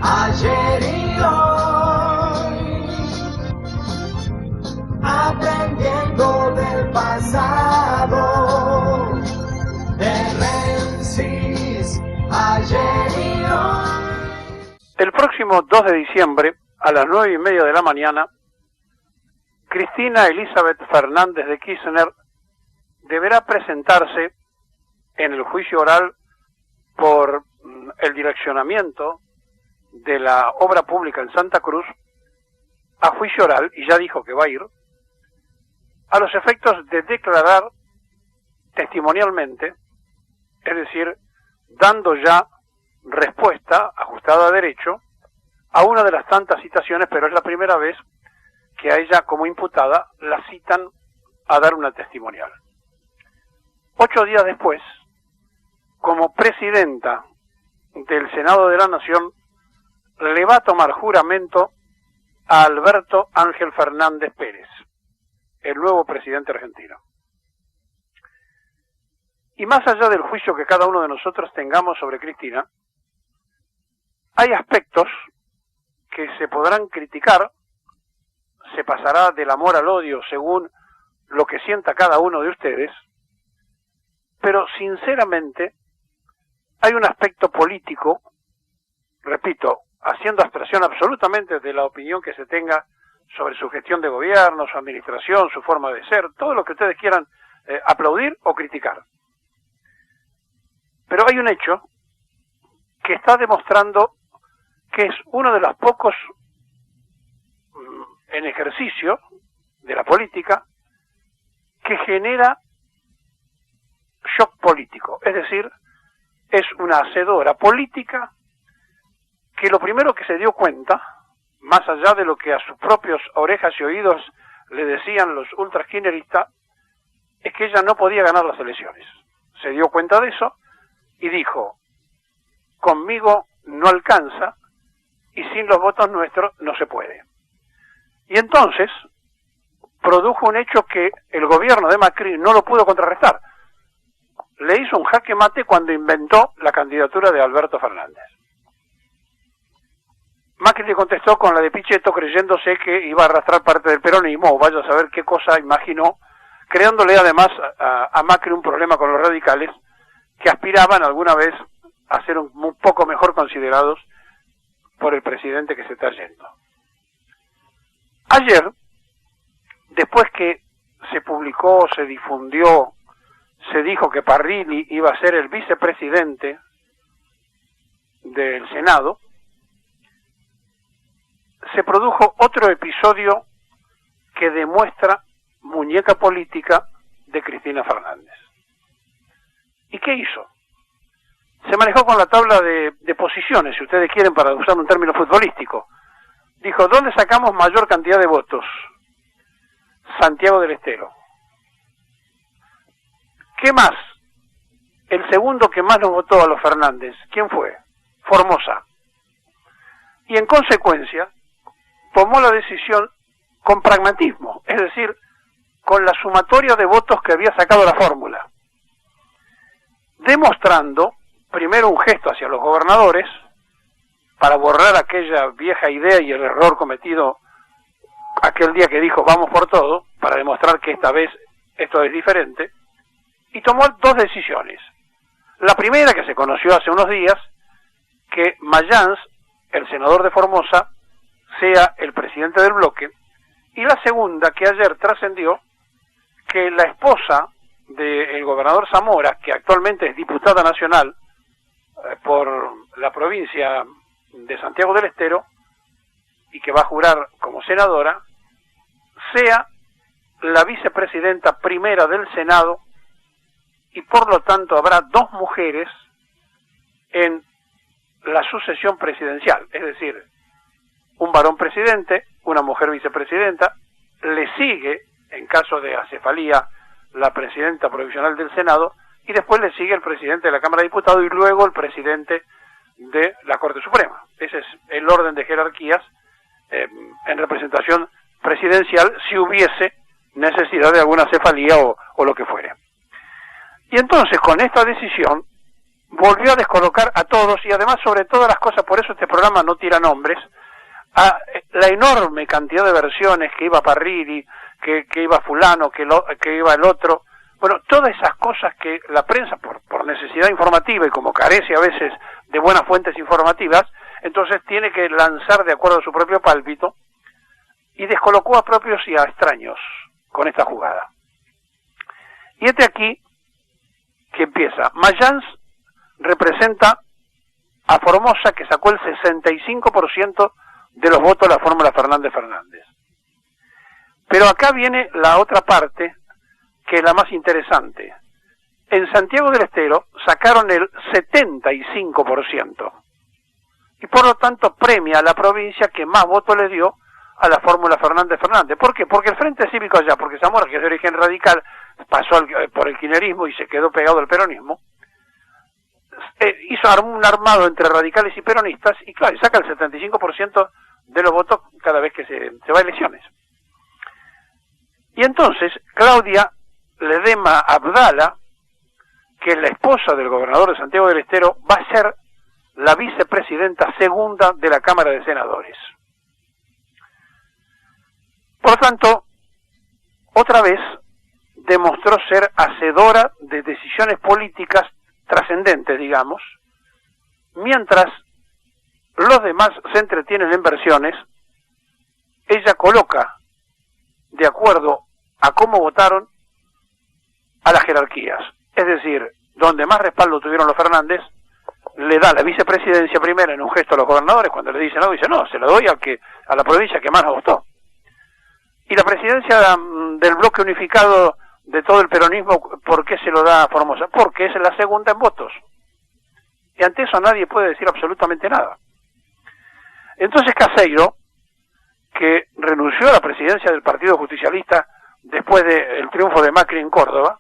ayer y hoy, aprendiendo del pasado, de Rensis, ayer y hoy. El próximo 2 de diciembre, a las 9:30 de la mañana, Cristina Elizabeth Fernández de Kirchner deberá presentarse en el juicio oral por el direccionamiento de la obra pública en Santa Cruz, a juicio oral, y ya dijo que va a ir, a los efectos de declarar testimonialmente, es decir, dando ya respuesta ajustada a derecho a una de las tantas citaciones, pero es la primera vez que a ella como imputada la citan a dar una testimonial. 8 días después, como presidenta del Senado de la Nación, le va a tomar juramento a Alberto Ángel Fernández Pérez, el nuevo presidente argentino. Y más allá del juicio que cada uno de nosotros tengamos sobre Cristina, hay aspectos que se podrán criticar, se pasará del amor al odio según lo que sienta cada uno de ustedes, pero sinceramente hay un aspecto político, repito, haciendo abstracción absolutamente de la opinión que se tenga sobre su gestión de gobierno, su administración, su forma de ser, todo lo que ustedes quieran aplaudir o criticar. Pero hay un hecho que está demostrando que es uno de los pocos en ejercicio de la política que genera shock político, es decir, es una hacedora política que lo primero que se dio cuenta, más allá de lo que a sus propios orejas y oídos le decían los ultraskineristas, es que ella no podía ganar las elecciones. Se dio cuenta de eso y dijo, conmigo no alcanza y sin los votos nuestros no se puede. Y entonces produjo un hecho que el gobierno de Macri no lo pudo contrarrestar. Le hizo un jaque mate cuando inventó la candidatura de Alberto Fernández. Macri le contestó con la de Pichetto, creyéndose que iba a arrastrar parte del peronismo, o vaya a saber qué cosa imaginó, creándole además a Macri un problema con los radicales, que aspiraban alguna vez a ser un poco mejor considerados por el presidente que se está yendo. Ayer, después que se publicó, se difundió, se dijo que Parrilli iba a ser el vicepresidente del Senado, se produjo otro episodio que demuestra muñeca política de Cristina Fernández. ¿Y qué hizo? Se manejó con la tabla de posiciones, si ustedes quieren, para usar un término futbolístico. Dijo, ¿dónde sacamos mayor cantidad de votos? Santiago del Estero. ¿Qué más? El segundo que más nos votó a los Fernández, ¿quién fue? Formosa. Y en consecuencia, tomó la decisión con pragmatismo, es decir, con la sumatoria de votos que había sacado la fórmula, demostrando primero un gesto hacia los gobernadores para borrar aquella vieja idea y el error cometido aquel día que dijo vamos por todo, para demostrar que esta vez esto es diferente, y tomó 2 decisiones. La primera, que se conoció hace unos días, que Mayans, el senador de Formosa, sea el presidente del bloque, y la segunda, que ayer trascendió, que la esposa del gobernador Zamora, que actualmente es diputada nacional por la provincia de Santiago del Estero, y que va a jurar como senadora, sea la vicepresidenta primera del Senado, y por lo tanto habrá 2 mujeres en la sucesión presidencial, es decir, un varón presidente, una mujer vicepresidenta, le sigue, en caso de acefalía, la presidenta provisional del Senado, y después le sigue el presidente de la Cámara de Diputados y luego el presidente de la Corte Suprema. Ese es el orden de jerarquías en representación presidencial, si hubiese necesidad de alguna acefalía o lo que fuere. Y entonces, con esta decisión, volvió a descolocar a todos y además sobre todas las cosas, por eso este programa no tira nombres, a la enorme cantidad de versiones que iba Parrilli, que iba fulano, que iba el otro. Bueno, todas esas cosas que la prensa, por necesidad informativa y como carece a veces de buenas fuentes informativas, entonces tiene que lanzar de acuerdo a su propio pálpito y descolocó a propios y a extraños con esta jugada. Y este aquí que empieza. Mayans representa a Formosa, que sacó el 65% de los votos de la fórmula Fernández-Fernández. Pero acá viene la otra parte, que es la más interesante. En Santiago del Estero sacaron el 75%. Y por lo tanto premia a la provincia que más votos le dio a la fórmula Fernández-Fernández. ¿Por qué? Porque el Frente Cívico allá, porque Zamora, que es de origen radical, pasó por el kirchnerismo y se quedó pegado al peronismo, hizo un armado entre radicales y peronistas y claro, saca el 75% de los votos cada vez que se va a elecciones. Y entonces Claudia Ledema Abdala, que es la esposa del gobernador de Santiago del Estero, va a ser la vicepresidenta segunda de la Cámara de Senadores. Por lo tanto, otra vez demostró ser hacedora de decisiones políticas trascendentes, digamos, mientras los demás se entretienen en versiones, ella coloca, de acuerdo a cómo votaron, a las jerarquías. Es decir, donde más respaldo tuvieron los Fernández, le da la vicepresidencia primero en un gesto a los gobernadores, cuando le dicen no, dice no, se lo doy a la provincia que más nos votó. Y la presidencia del bloque unificado de todo el peronismo, ¿por qué se lo da a Formosa? Porque es la segunda en votos. Y ante eso nadie puede decir absolutamente nada. Entonces Caseiro, que renunció a la presidencia del Partido Justicialista después del triunfo de Macri en Córdoba,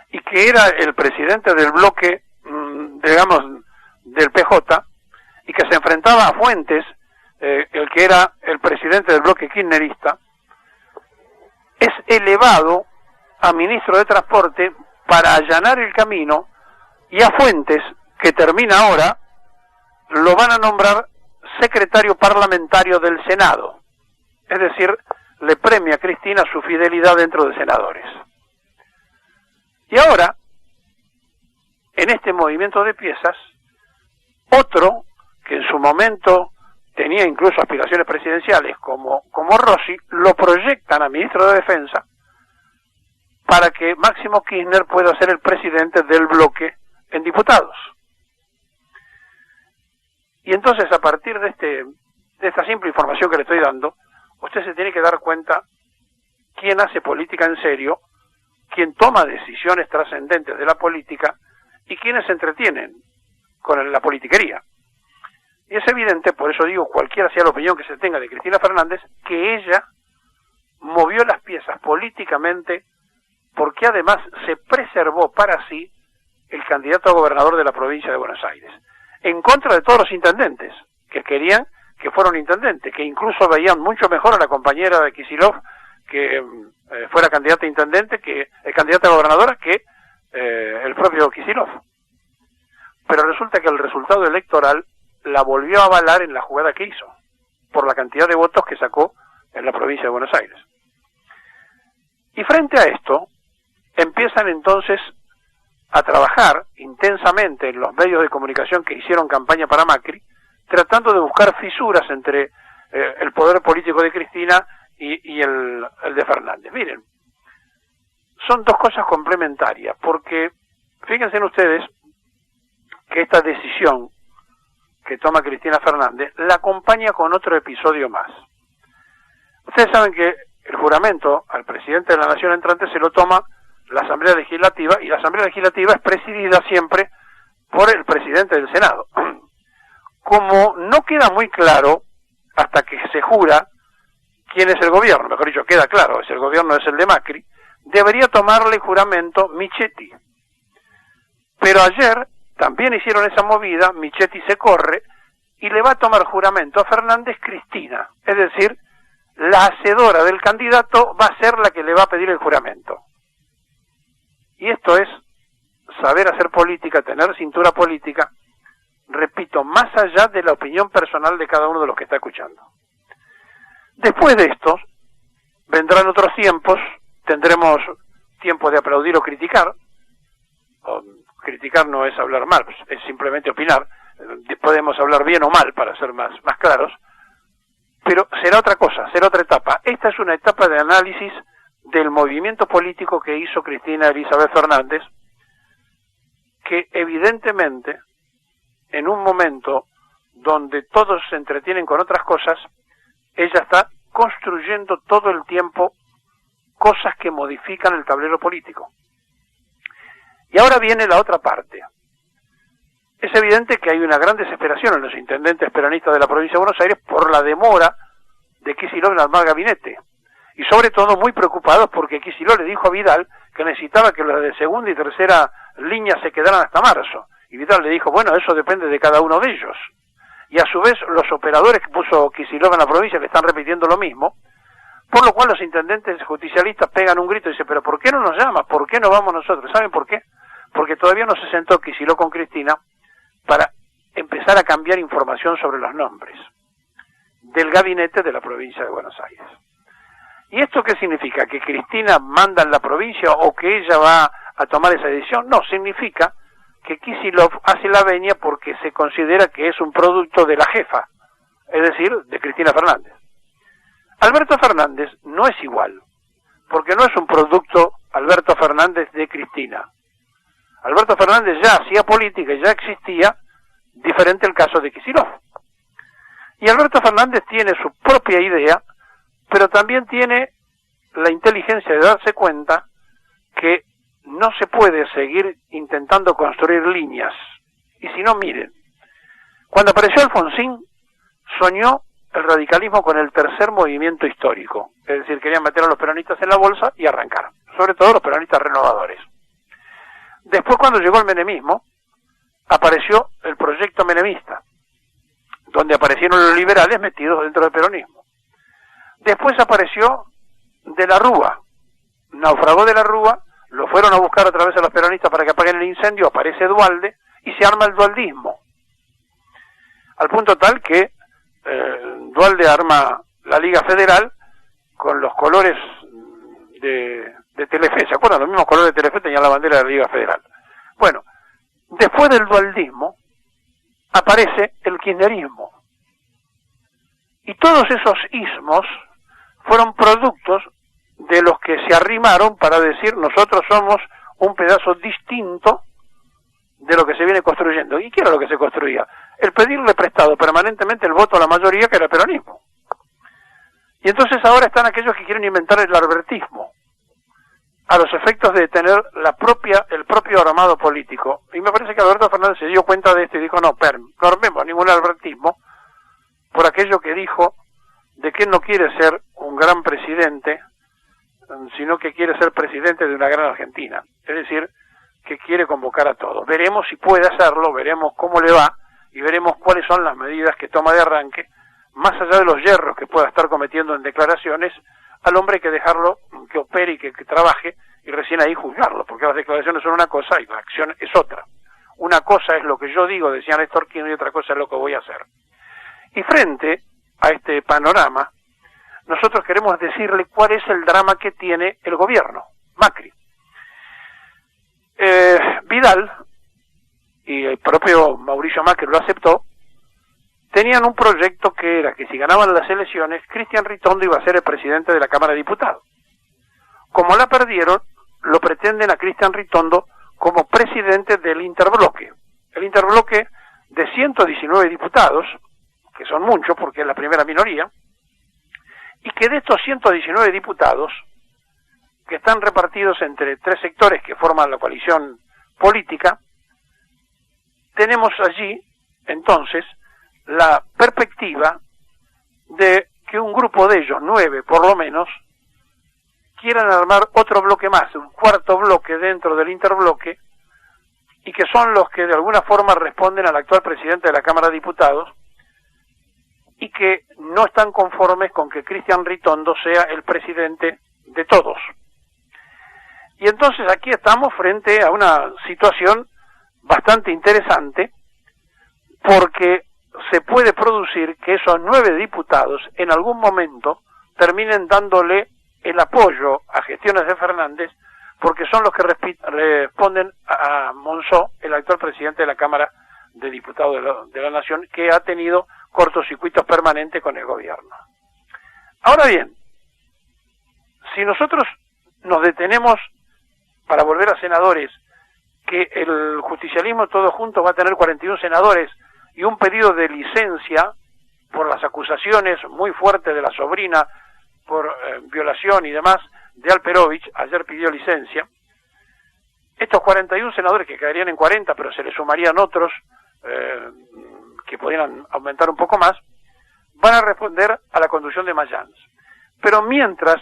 y que era el presidente del bloque, digamos, del PJ, y que se enfrentaba a Fuentes, el que era el presidente del bloque kirchnerista, es elevado a ministro de Transporte para allanar el camino, y a Fuentes, que termina ahora, lo van a nombrar secretario parlamentario del Senado. Es decir, le premia a Cristina su fidelidad dentro de senadores. Y ahora, en este movimiento de piezas, otro que en su momento tenía incluso aspiraciones presidenciales, como Rossi, lo proyectan a ministro de Defensa para que Máximo Kirchner pueda ser el presidente del bloque en diputados. Y entonces, a partir de esta simple información que le estoy dando, usted se tiene que dar cuenta quién hace política en serio, quién toma decisiones trascendentes de la política y quiénes se entretienen con la politiquería. Y es evidente, por eso digo, cualquiera sea la opinión que se tenga de Cristina Fernández, que ella movió las piezas políticamente porque además se preservó para sí el candidato a gobernador de la provincia de Buenos Aires, en contra de todos los intendentes que querían que fuera un intendente, que incluso veían mucho mejor a la compañera de Kicillof que fuera candidata a intendente, que candidata a gobernadora, que el propio Kicillof. Pero resulta que el resultado electoral la volvió a avalar en la jugada que hizo, por la cantidad de votos que sacó en la provincia de Buenos Aires. Y frente a esto, empiezan entonces a trabajar intensamente en los medios de comunicación que hicieron campaña para Macri, tratando de buscar fisuras entre el poder político de Cristina y el de Fernández. Miren, son dos cosas complementarias, porque fíjense en ustedes que esta decisión que toma Cristina Fernández la acompaña con otro episodio más. Ustedes saben que el juramento al presidente de la Nación entrante se lo toma la Asamblea Legislativa, y la Asamblea Legislativa es presidida siempre por el presidente del Senado. Como no queda muy claro hasta que se jura quién es el gobierno, mejor dicho, queda claro, el gobierno es el de Macri, debería tomarle juramento Michetti. Pero ayer también hicieron esa movida, Michetti se corre y le va a tomar juramento a Fernández Cristina, es decir, la hacedora del candidato va a ser la que le va a pedir el juramento. Y esto es saber hacer política, tener cintura política, repito, más allá de la opinión personal de cada uno de los que está escuchando. Después de esto, vendrán otros tiempos, tendremos tiempo de aplaudir o criticar. Criticar no es hablar mal, es simplemente opinar. Podemos hablar bien o mal para ser más claros, pero será otra cosa, será otra etapa. Esta es una etapa de análisis del movimiento político que hizo Cristina Elizabeth Fernández, que evidentemente en un momento donde todos se entretienen con otras cosas, ella está construyendo todo el tiempo cosas que modifican el tablero político. Y ahora viene la otra parte. Es evidente que hay una gran desesperación en los intendentes peronistas de la provincia de Buenos Aires por la demora de Kicillof en armar gabinete. Y sobre todo muy preocupados porque Kicillof le dijo a Vidal que necesitaba que los de segunda y tercera línea se quedaran hasta marzo. Y Vidal le dijo, bueno, eso depende de cada uno de ellos. Y a su vez los operadores que puso Kicillof en la provincia le están repitiendo lo mismo, por lo cual los intendentes justicialistas pegan un grito y dicen, pero ¿por qué no nos llama? ¿Por qué no vamos nosotros? ¿Saben por qué? Porque todavía no se sentó Kicillof con Cristina para empezar a cambiar información sobre los nombres del gabinete de la provincia de Buenos Aires. ¿Y esto qué significa? ¿Que Cristina manda en la provincia o que ella va a tomar esa decisión? No, significa que Kicillof hace la venia porque se considera que es un producto de la jefa, es decir, de Cristina Fernández. Alberto Fernández no es igual, porque no es un producto Alberto Fernández de Cristina. Alberto Fernández ya hacía política, ya existía, diferente el caso de Kicillof. Y Alberto Fernández tiene su propia idea, pero también tiene la inteligencia de darse cuenta que no se puede seguir intentando construir líneas. Y si no, miren, cuando apareció Alfonsín, soñó el radicalismo con el tercer movimiento histórico. Es decir, querían meter a los peronistas en la bolsa y arrancar, sobre todo los peronistas renovadores. Después, cuando llegó el menemismo, apareció el proyecto menemista, donde aparecieron los liberales metidos dentro del peronismo. Después apareció de la Rúa, naufragó de la Rúa, lo fueron a buscar otra vez a los peronistas para que apaguen el incendio, aparece Duhalde y se arma el dualdismo. Al punto tal que Duhalde arma la Liga Federal con los colores de Telefe. ¿Se acuerdan? Los mismos colores de Telefe tenían la bandera de la Liga Federal. Bueno, después del dualdismo aparece el kirchnerismo. Y todos esos ismos fueron productos de los que se arrimaron para decir nosotros somos un pedazo distinto de lo que se viene construyendo. ¿Y qué era lo que se construía? El pedirle prestado permanentemente el voto a la mayoría, que era el peronismo. Y entonces ahora están aquellos que quieren inventar el albertismo, a los efectos de tener el propio armado político. Y me parece que Alberto Fernández se dio cuenta de esto y dijo, no armemos ningún albertismo, por aquello que dijo de que él no quiere ser un gran presidente, sino que quiere ser presidente de una gran Argentina. Es decir, que quiere convocar a todos. Veremos si puede hacerlo, veremos cómo le va y veremos cuáles son las medidas que toma de arranque, más allá de los yerros que pueda estar cometiendo en declaraciones. Al hombre hay que dejarlo que opere y que trabaje y recién ahí juzgarlo, porque las declaraciones son una cosa y la acción es otra. Una cosa es lo que yo digo, decía Néstor Kirchner, y otra cosa es lo que voy a hacer. Y frente a este panorama, nosotros queremos decirle cuál es el drama que tiene el gobierno, Macri. Vidal y el propio Mauricio Macri lo aceptó, tenían un proyecto que era que si ganaban las elecciones, Cristian Ritondo iba a ser el presidente de la Cámara de Diputados. Como la perdieron, lo pretenden a Cristian Ritondo como presidente del interbloque. El interbloque de 119 diputados, que son muchos porque es la primera minoría, y que de estos 119 diputados, que están repartidos entre tres sectores que forman la coalición política, tenemos allí, entonces, la perspectiva de que un grupo de ellos, 9 por lo menos, quieran armar otro bloque más, un cuarto bloque dentro del interbloque, y que son los que de alguna forma responden al actual presidente de la Cámara de Diputados, y que no están conformes con que Cristian Ritondo sea el presidente de todos. Y entonces aquí estamos frente a una situación bastante interesante, porque se puede producir que esos 9 diputados en algún momento terminen dándole el apoyo a gestiones de Fernández, porque son los que responden a Monzó, el actual presidente de la Cámara de Diputados de la Nación, que ha tenido cortocircuitos permanentes con el gobierno. Ahora bien, si nosotros nos detenemos para volver a senadores, que el justicialismo todo junto va a tener 41 senadores y un pedido de licencia por las acusaciones muy fuertes de la sobrina por violación y demás de Alperovich, ayer pidió licencia. Estos 41 senadores, que quedarían en 40, pero se le sumarían otros que podrían aumentar un poco más, van a responder a la conducción de Mayans. Pero mientras,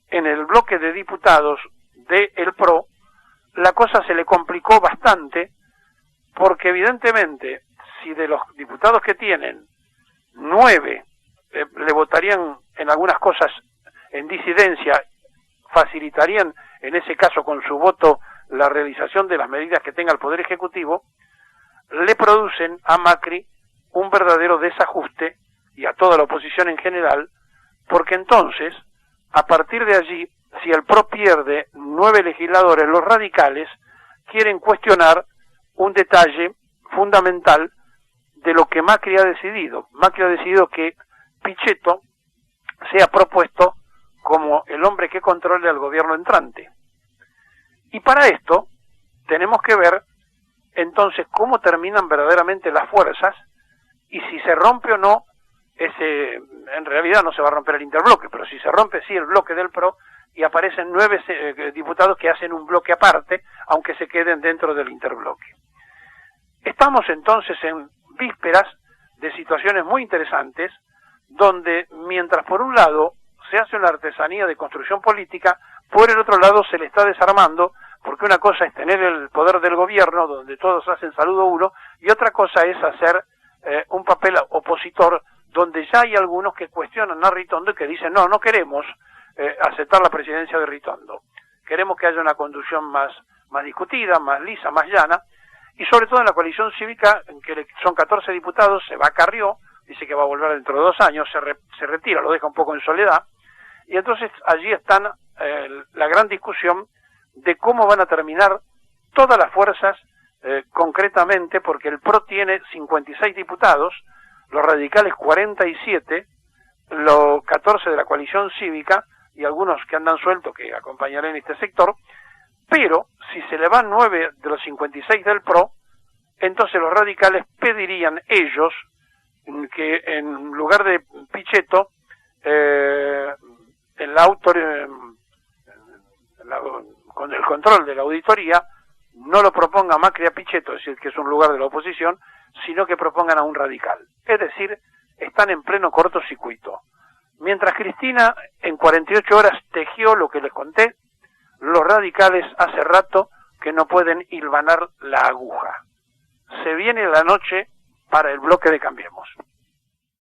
en el bloque de diputados del PRO, la cosa se le complicó bastante, porque evidentemente, si de los diputados que tienen, 9 le votarían en algunas cosas en disidencia, facilitarían en ese caso con su voto la realización de las medidas que tenga el Poder Ejecutivo, le producen a Macri un verdadero desajuste y a toda la oposición en general, porque entonces, a partir de allí, si el PRO pierde 9 legisladores, los radicales quieren cuestionar un detalle fundamental de lo que Macri ha decidido. Macri ha decidido que Pichetto sea propuesto como el hombre que controle al gobierno entrante. Y para esto tenemos que ver entonces cómo terminan verdaderamente las fuerzas y si se rompe o no en realidad no se va a romper el interbloque, pero si se rompe sí el bloque del PRO y aparecen 9 diputados que hacen un bloque aparte, aunque se queden dentro del interbloque. Estamos entonces en vísperas de situaciones muy interesantes, donde mientras por un lado se hace una artesanía de construcción política, por el otro lado se le está desarmando, porque una cosa es tener el poder del gobierno, donde todos hacen saludo uno, y otra cosa es hacer un papel opositor, donde ya hay algunos que cuestionan a Ritondo y que dicen, no queremos aceptar la presidencia de Ritondo, queremos que haya una conducción más discutida, más lisa, más llana, y sobre todo en la coalición cívica, en que son 14 diputados, se va a Carrió, dice que va a volver dentro de 2 años, se retira, lo deja un poco en soledad, y entonces allí están la gran discusión de cómo van a terminar todas las fuerzas concretamente, porque el PRO tiene 56 diputados, los radicales 47, los 14 de la coalición cívica y algunos que andan sueltos que acompañarán este sector, pero si se le van 9 de los 56 del PRO, entonces los radicales pedirían ellos que en lugar de Pichetto, con el control de la auditoría, no lo proponga Macri a Pichetto, es decir, que es un lugar de la oposición, sino que propongan a un radical. Es decir, están en pleno cortocircuito. Mientras Cristina en 48 horas tejió lo que les conté, los radicales hace rato que no pueden hilvanar la aguja. Se viene la noche para el bloque de Cambiemos.